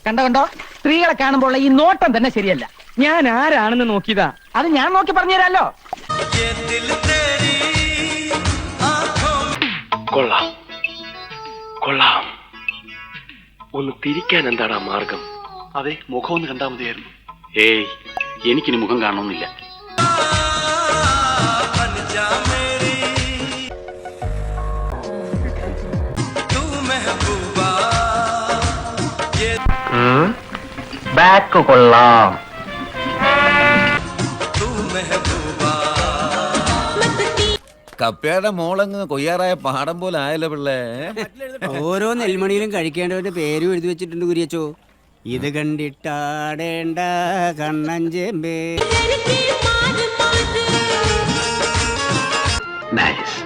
കണ്ടോ സ്ത്രീകളെ കാണുമ്പോൾ ഈ നോട്ടം തന്നെ ശരിയല്ല. ഞാൻ ആരാണെന്ന് നോക്കിയതാ. അത് ഞാൻ നോക്കി പറഞ്ഞുതരാലോ. കൊള്ളാം കൊള്ളാം. ഒന്ന് തിരിക്കാൻ എന്താണ് മാർഗം? അതെ, മുഖം ഒന്ന് കണ്ടാൽ മതിയായിരുന്നു. ഏയ്, എനിക്കിനി മുഖം കാണണമെന്നില്ല. ബാക്ക് കൊള്ളാം. കപ്പയുടെ മോളങ്ങ് കൊയ്യാറായ പാടം പോലെ ആയല്ലോ പിള്ളേ. ഓരോ നെൽമണിയിലും കഴിക്കേണ്ടവന്റെ പേരും എഴുതി വെച്ചിട്ടുണ്ട് കുര്യച്ചോ. ഇത് കണ്ടിട്ടാടേണ്ട കണ്ണഞ്ചേമ്പേ. നൈസ്.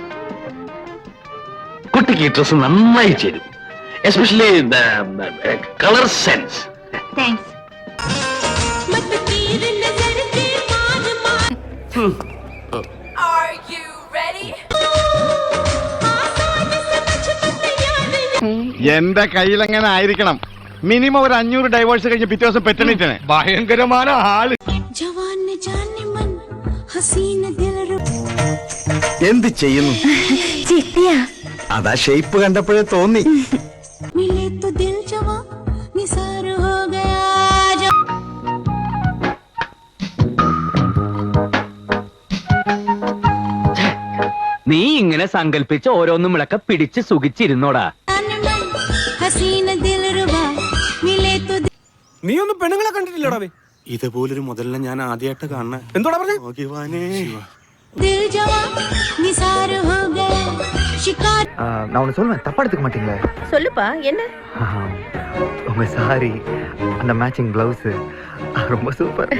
കുട്ടിക്ക് ഈ ഡ്രസ് നന്നായി ചേരും, എസ്പെഷ്യലി കളർ സെൻസ്. താങ്ക്സ്. എന്റെ കയ്യിലെങ്ങനെ ആയിരിക്കണം. മിനിമം ഒരു 500 ഡൈവേഴ്സ് കഴിഞ്ഞ് പിറ്റേ ദിവസം പെറ്റണിട്ടാണ്. ഭയങ്കരமான ആള്. എന്ത് ചെയ്യുന്നു? അതാ ഷേപ്പ് കണ്ടപ്പോഴേ തോന്നി. നീ ഇങ്ങനെ സങ്കല്പിച്ച് ഓരോന്നും വിളക്ക പിടിച്ച് സുഖിച്ചിരുന്നോടാ. നീ ഒന്നും പെണ്ണുങ്ങളെ കണ്ടിട്ടില്ലടാ. ഇതുപോലൊരു മുതലിനെ ഞാൻ ആദ്യമായിട്ട് കാണണേ. എന്തോടാ പറഞ്ഞേ? நான் ஒன்னு சொல்லுவேன், தப்பா எடுத்துக்க மாட்டீங்களா? சொல்லுப்பா, என்ன? உங்க சாரி, அந்த மேட்சிங் பிளவுஸ் ரொம்ப சூப்பர்.